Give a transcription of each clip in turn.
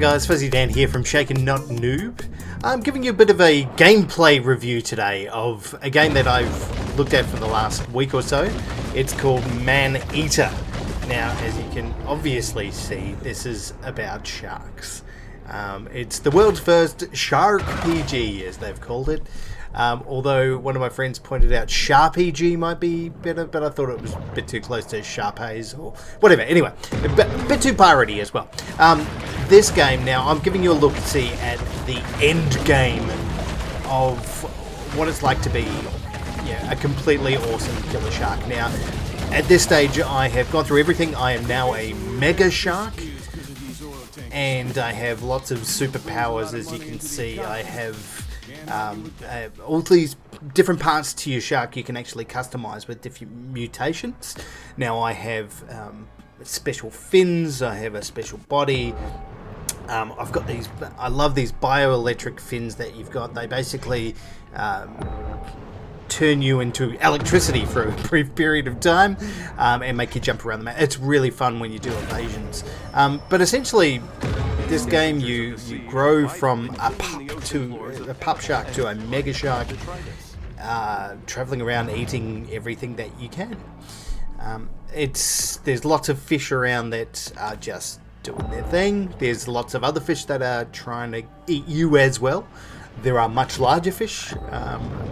guys, Fuzzy Dan here from Shaken Not Noob. I'm giving you a bit of a gameplay review today of a game that I've looked at for the last week or so. It's called Maneater. Now, as you can obviously see, this is about sharks. It's the world's first shark PG, as they've called it. Although one of my friends pointed out Sharpg might be better, but I thought it was a bit too close to Sharpays or whatever. Anyway, a bit too piratey as well. This game now, I'm giving you a look-see at the end game of what it's like to be a completely awesome killer shark. Now, at this stage, I have gone through everything. I am now a mega shark. And I have lots of superpowers, as you can see. I have all these different parts to your shark you can actually customize with different mutations. Now I have special fins, I have a special body. I've got these, I love these bioelectric fins that you've got. They basically turn you into electricity for a brief period of time and make you jump around the map. It's really fun when you do evasions. But essentially, this game you grow from a pup shark to a mega shark, traveling around eating everything that you can. There's lots of fish around that are just doing their thing. There's lots of other fish that are trying to eat you as well. There are much larger fish,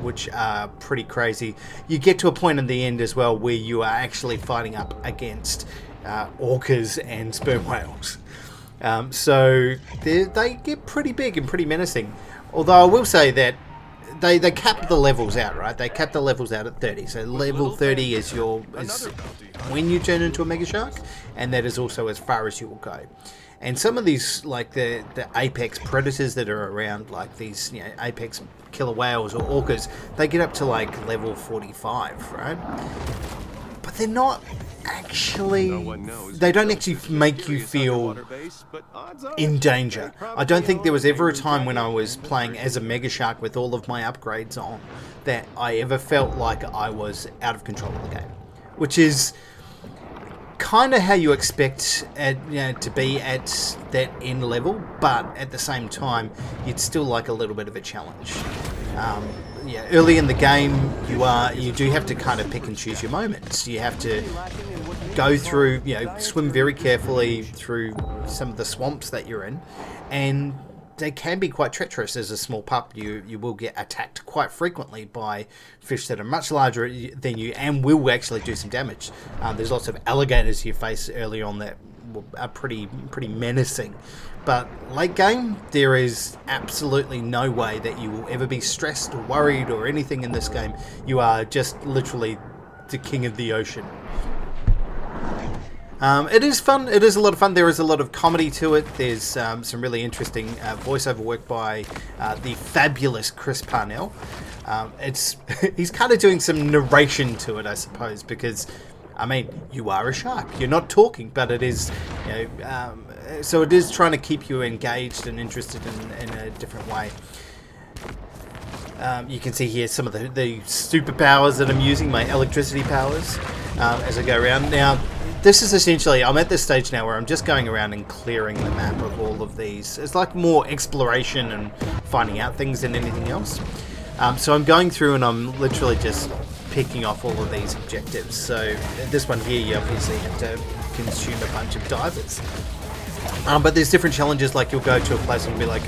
which are pretty crazy. You get to a point in the end as well where you are actually fighting up against orcas and sperm whales. So they get pretty big and pretty menacing. Although I will say that they cap the levels out, right? They cap the levels out at 30. So level 30 is when you turn into a mega shark, and that is also as far as you will go. And some of these, like the apex predators that are around, like these apex killer whales or orcas, they get up to like level 45, right? But they're not actually, they don't actually make you feel in danger. I don't think there was ever a time when I was playing as a mega shark with all of my upgrades on that I ever felt like I was out of control of the game, which is kind of how you expect to be at that end level, but at the same time you'd still like a little bit of a challenge. Early in the game you do have to kind of pick and choose your moments. You have to go through, swim very carefully through some of the swamps that you're in, and they can be quite treacherous. As a small pup, you will get attacked quite frequently by fish that are much larger than you and will actually do some damage. There's lots of alligators you face early on that are pretty menacing. But late game, there is absolutely no way that you will ever be stressed or worried or anything in this game. You are just literally the king of the ocean. It is fun. It is a lot of fun. There is a lot of comedy to it. There's some really interesting voiceover work by the fabulous Chris Parnell. He's kind of doing some narration to it, I suppose, because you are a shark. You're not talking, but it is, so it is trying to keep you engaged and interested in a different way. You can see here some of the superpowers that I'm using, my electricity powers, as I go around. Now, this is essentially, I'm at this stage now where I'm just going around and clearing the map of all of these. It's like more exploration and finding out things than anything else. So I'm going through and I'm literally just picking off all of these objectives. So this one here, you obviously have to consume a bunch of divers. But there's different challenges, like you'll go to a place and be like,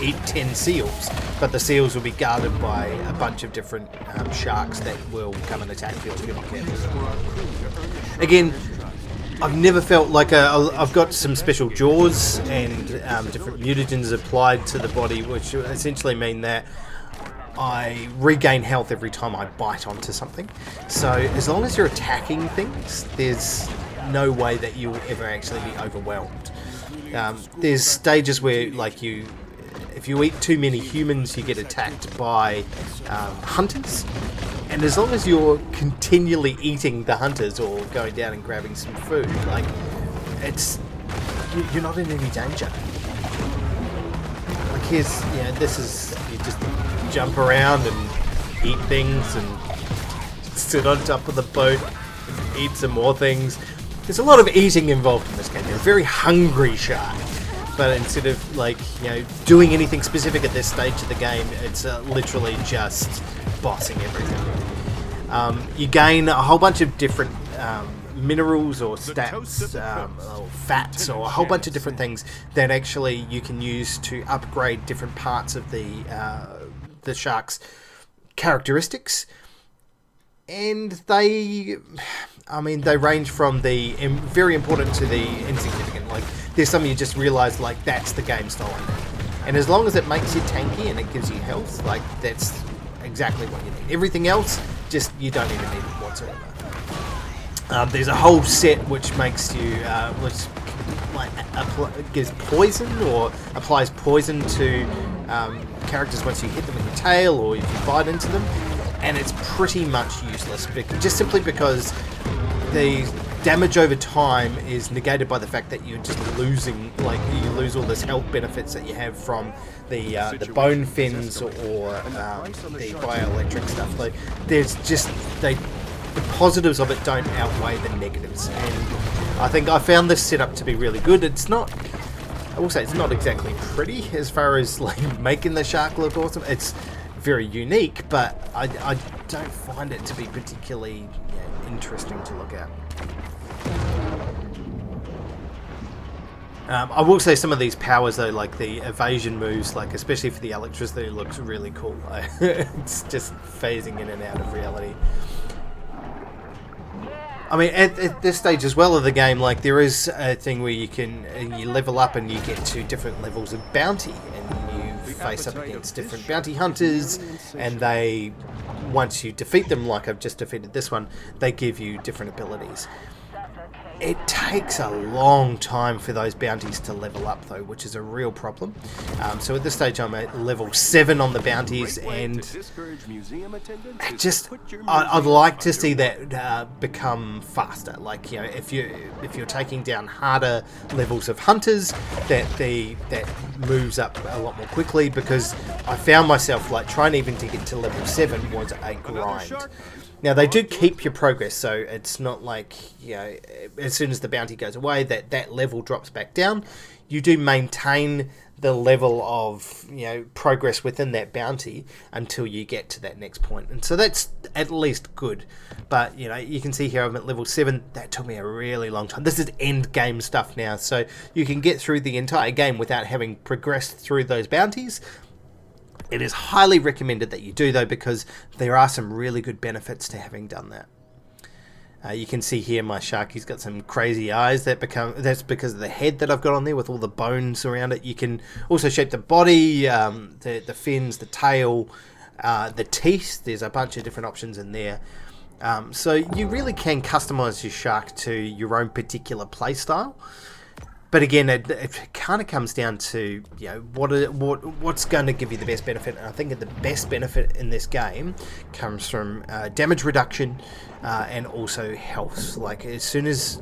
eat 10 seals. But the seals will be guarded by a bunch of different sharks that will come and attack you if you're not careful. Again, I've never felt like I've got some special jaws and different mutagens applied to the body, which essentially mean that I regain health every time I bite onto something. So as long as you're attacking things, there's no way that you'll ever actually be overwhelmed. There's stages where, if you eat too many humans, you get attacked by hunters. And as long as you're continually eating the hunters or going down and grabbing some food, you're not in any danger. Like you just jump around and eat things and sit on top of the boat and eat some more things. There's a lot of eating involved in this game. You're a very hungry shark. but instead of like doing anything specific at this stage of the game, it's literally just bossing everything. You gain a whole bunch of different minerals or stats, or fats, or a whole bunch of different things that actually you can use to upgrade different parts of the shark's characteristics. And they range from the very important to the insignificant. Like, there's some you just realise, like, that's the game style. And as long as it makes you tanky and it gives you health, like, that's exactly what you need. Everything else, just, you don't even need it whatsoever. There's a whole set which makes you, gives poison or applies poison to characters once you hit them with your tail or if you bite into them, and it's pretty much useless, just simply because the damage over time is negated by the fact that you're just losing, like, you lose all this health benefits that you have from the bone fins or the bioelectric stuff. Like, there's just the positives of it don't outweigh the negatives, and I think I found this setup to be really good. It's not, I will say, it's not exactly pretty as far as like making the shark look awesome. It's very unique, but I don't find it to be particularly interesting to look at. I will say some of these powers though, like the evasion moves, like especially for the electricity, looks really cool. It's just phasing in and out of reality. I mean, at this stage as well of the game, like, there is a thing where you level up and you get to different levels of bounty, and you face up against different bounty hunters, and they, once you defeat them, like I've just defeated this one, they give you different abilities. It takes a long time for those bounties to level up, though, which is a real problem. So at this stage, I'm at level 7 on the bounties, and I'd like to see that become faster. Like, if you're taking down harder levels of hunters, that moves up a lot more quickly, because I found myself like trying even to get to level 7 was a grind. Now, they do keep your progress, so it's not like, as soon as the bounty goes away, that level drops back down. You do maintain the level of, progress within that bounty until you get to that next point. And so that's at least good. But, you can see here I'm at level 7. That took me a really long time. This is end game stuff now, so you can get through the entire game without having progressed through those bounties. It is highly recommended that you do, though, because there are some really good benefits to having done that. You can see here my shark, he's got some crazy eyes that's because of the head that I've got on there with all the bones around it. You can also shape the body, the fins, the tail, the teeth. There's a bunch of different options in there. So you really can customize your shark to your own particular play style. But again, it kind of comes down to what's going to give you the best benefit. And I think the best benefit in this game comes from damage reduction and also health. Like, as soon as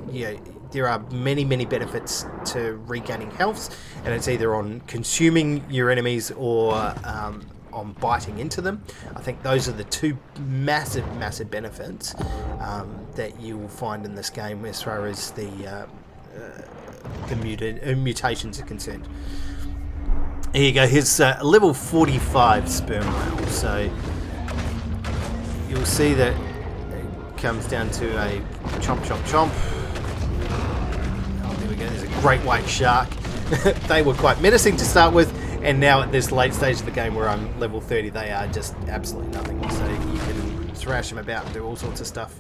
there are many benefits to regaining health, and it's either on consuming your enemies or on biting into them. I think those are the two massive benefits that you will find in this game as far as the mutations are concerned. Here you go, here's level 45 sperm whale. So you'll see that it comes down to a chomp. Oh, there we go, there's a great white shark. They were quite menacing to start with, and now at this late stage of the game where I'm level 30, they are just absolutely nothing. So you can thrash them about and do all sorts of stuff.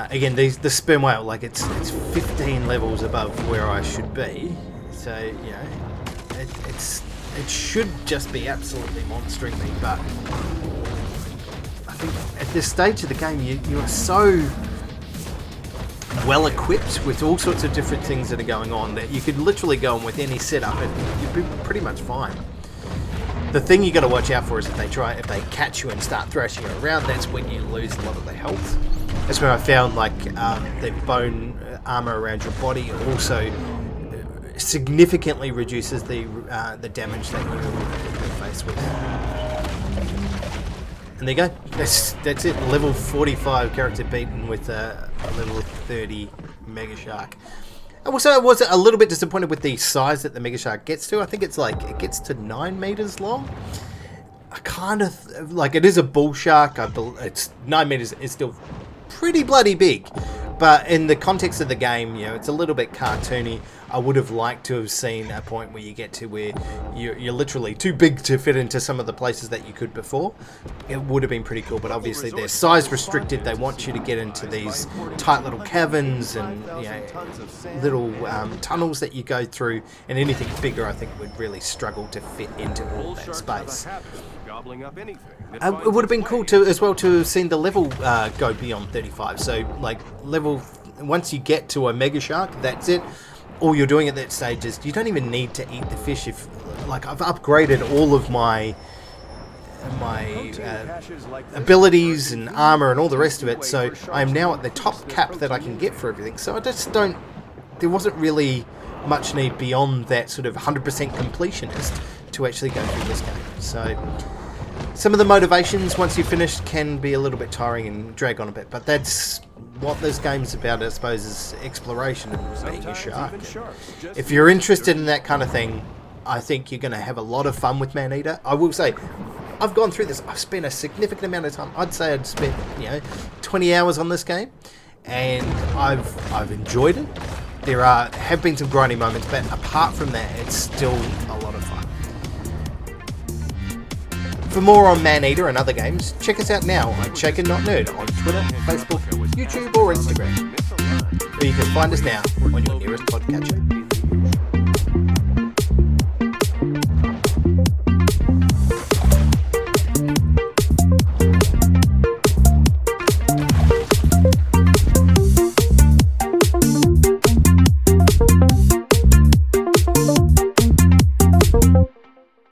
Again, the sperm whale, like, it's 15 levels above where I should be, so it should just be absolutely monstering me. But I think at this stage of the game, you are so well equipped with all sorts of different things that are going on that you could literally go on with any setup and you'd be pretty much fine. The thing you got to watch out for is if they catch you and start thrashing you around, that's when you lose a lot of the health. That's when I found, like, the bone armor around your body also significantly reduces the damage that you're faced with. And there you go. That's it. Level 45 character beaten with a level 30 mega shark. Also, I was a little bit disappointed with the size that the Mega Shark gets to. I think it's like, it gets to 9 meters long. I kind of, like, it is a bull shark. It's 9 meters is still pretty bloody big. But in the context of the game, you know, it's a little bit cartoony. I would have liked to have seen a point where you get to where you're literally too big to fit into some of the places that you could before. It would have been pretty cool, but obviously they're size restricted. They want you to get into these tight little caverns and, you know, little tunnels that you go through, and anything bigger I think would really struggle to fit into all that space. It would have been cool to as well to have seen the level go beyond 35. So like once you get to a Mega Shark, that's it. All you're doing at that stage is you don't even need to eat the fish. If like I've upgraded all of my abilities and armor and all the rest of it, so I am now at the top cap that I can get for everything. So I just don't. There wasn't really much need beyond that sort of 100% completionist to actually go through this game. So some of the motivations once you've finished can be a little bit tiring and drag on a bit, but that's what this game's about, I suppose, is exploration and being a shark. If you're interested in that kind of thing, I think you're going to have a lot of fun with Maneater. I will say, I've gone through this. I've spent a significant amount of time. I'd say I'd spent 20 hours on this game, and I've enjoyed it. There have been some grinding moments, but apart from that, it's still a lot of fun. For more on Maneater and other games, check us out now on Shaken Not Nerd on Twitter, Facebook, YouTube or Instagram. Or you can find us now on your nearest podcatcher.